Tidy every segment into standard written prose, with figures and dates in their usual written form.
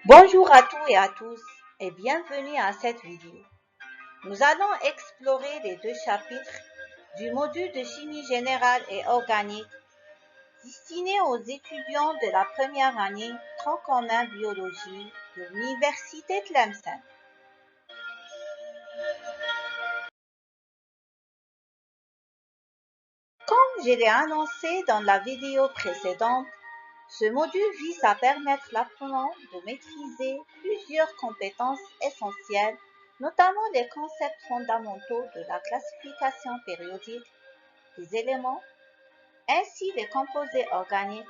Bonjour à tous et à tous et bienvenue à cette vidéo. Nous allons explorer les deux chapitres du module de chimie générale et organique destiné aux étudiants de la première année tronc commun biologie de l'Université Tlemcen. Comme je l'ai annoncé dans la vidéo précédente, ce module vise à permettre l'apprenant de maîtriser plusieurs compétences essentielles, notamment les concepts fondamentaux de la classification périodique des éléments, ainsi les composés organiques,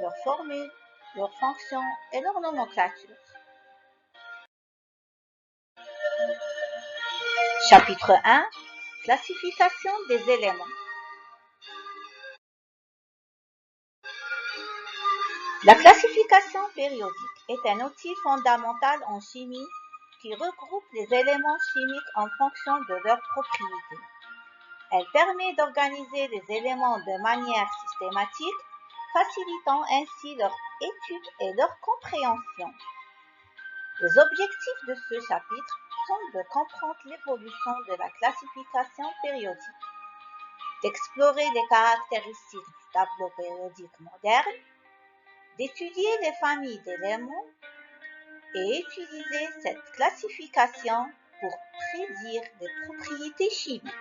leurs formules, leurs fonctions et leur nomenclature. Chapitre 1. Classification des éléments. La classification périodique est un outil fondamental en chimie qui regroupe les éléments chimiques en fonction de leurs propriétés. Elle permet d'organiser les éléments de manière systématique, facilitant ainsi leur étude et leur compréhension. Les objectifs de ce chapitre sont de comprendre l'évolution de la classification périodique, d'explorer les caractéristiques du tableau périodique moderne, d'étudier les familles d'éléments et utiliser cette classification pour prédire les propriétés chimiques.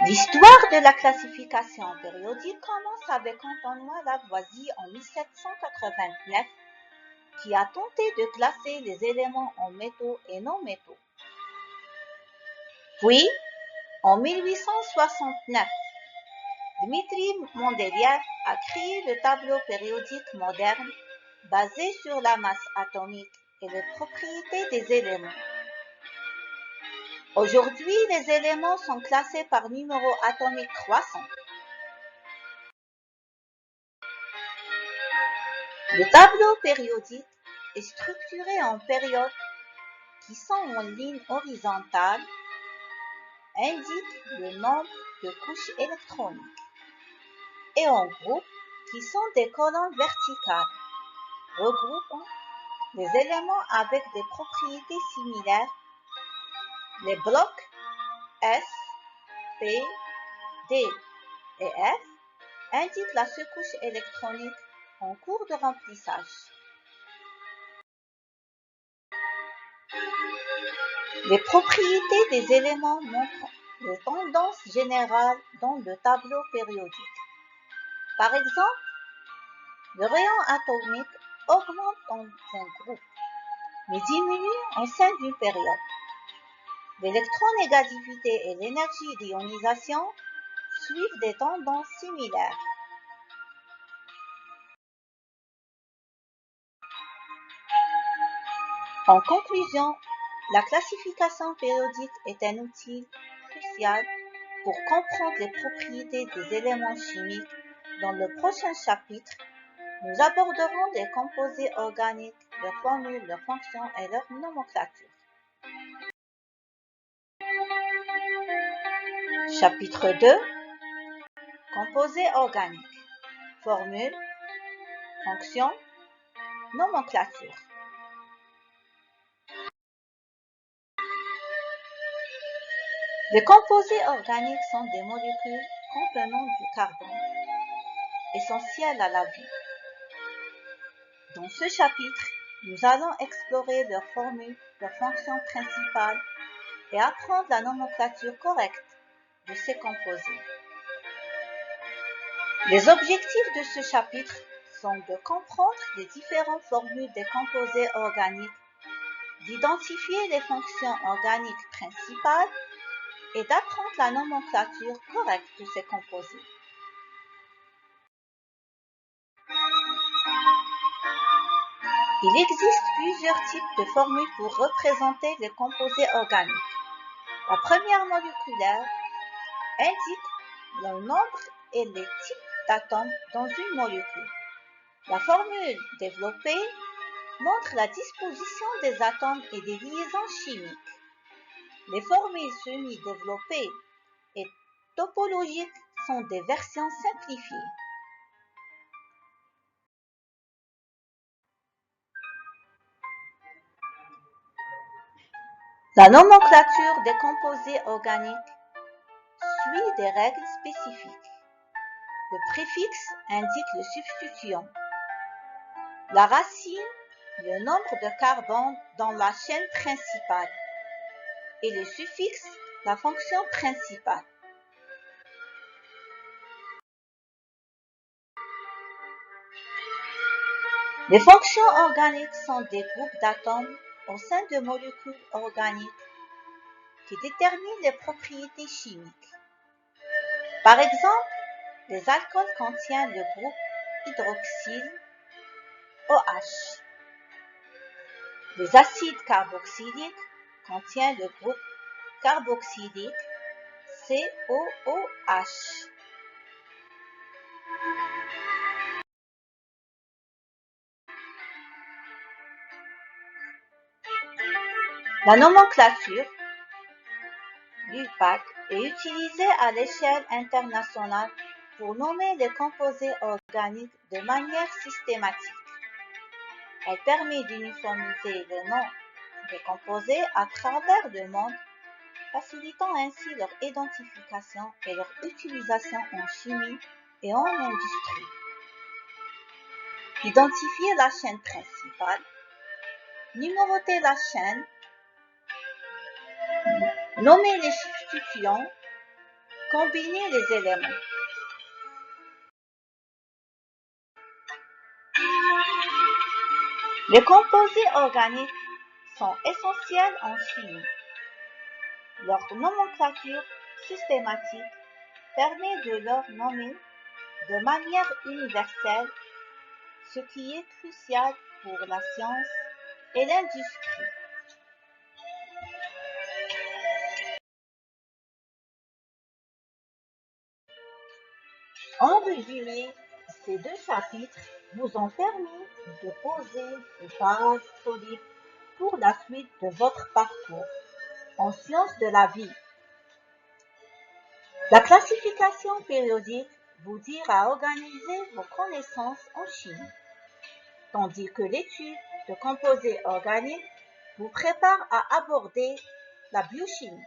L'histoire de la classification périodique commence avec Antoine Lavoisier en 1789 qui a tenté de classer les éléments en métaux et non-métaux. Puis, en 1869, Dmitri Mendeleïev a créé le tableau périodique moderne basé sur la masse atomique et les propriétés des éléments. Aujourd'hui, les éléments sont classés par numéro atomique croissant. Le tableau périodique est structuré en périodes qui sont en ligne horizontale, indiquent le nombre de couches électroniques, et en groupes qui sont des colonnes verticales, regroupant les éléments avec des propriétés similaires. Les blocs S, P, D et F indiquent la surcouche électronique en cours de remplissage. Les propriétés des éléments montrent les tendances générales dans le tableau périodique. Par exemple, le rayon atomique augmente dans un groupe, mais diminue au sein d'une période. L'électronégativité et l'énergie d'ionisation suivent des tendances similaires. En conclusion, la classification périodique est un outil crucial pour comprendre les propriétés des éléments chimiques. Dans le prochain chapitre, nous aborderons les composés organiques, leurs formules, leurs fonctions et leur nomenclature. Chapitre 2. Composés organiques. Formules, fonctions, nomenclature. Les composés organiques sont des molécules contenant du carbone, essentielles à la vie. Dans ce chapitre, nous allons explorer leurs formules, leurs fonctions principales et apprendre la nomenclature correcte de ces composés. Les objectifs de ce chapitre sont de comprendre les différentes formules des composés organiques, d'identifier les fonctions organiques principales et d'apprendre la nomenclature correcte de ces composés. Il existe plusieurs types de formules pour représenter les composés organiques. La première moléculaire indique le nombre et les types d'atomes dans une molécule. La formule développée montre la disposition des atomes et des liaisons chimiques. Les formules semi-développées et topologiques sont des versions simplifiées. La nomenclature des composés organiques suit des règles spécifiques. Le préfixe indique le substituant, la racine, le nombre de carbone dans la chaîne principale, et le suffixe, la fonction principale. Les fonctions organiques sont des groupes d'atomes au sein de molécules organiques qui déterminent les propriétés chimiques. Par exemple, les alcools contiennent le groupe hydroxyle OH. Les acides carboxyliques contiennent le groupe carboxylique COOH. La nomenclature l'UPAC est utilisée à l'échelle internationale pour nommer les composés organiques de manière systématique. Elle permet d'uniformiser le nom des composés à travers le monde, facilitant ainsi leur identification et leur utilisation en chimie et en industrie. Identifier la chaîne principale, numéroter la chaîne, nommer les substituants, combiner les éléments. Les composés organiques sont essentiels en chimie. Leur nomenclature systématique permet de leur nommer de manière universelle, ce qui est crucial pour la science et l'industrie. En résumé, ces deux chapitres vous ont permis de poser des bases solides pour la suite de votre parcours en sciences de la vie. La classification périodique vous dira organiser vos connaissances en chimie, tandis que l'étude de composés organiques vous prépare à aborder la biochimie.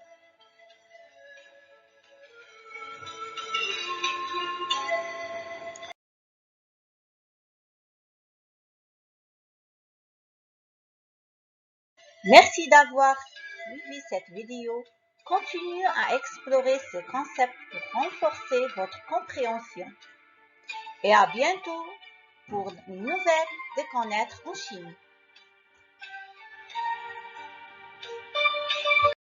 Merci d'avoir suivi cette vidéo. Continuez à explorer ces concepts pour renforcer votre compréhension. Et à bientôt pour une nouvelle Déconnaître en chimie.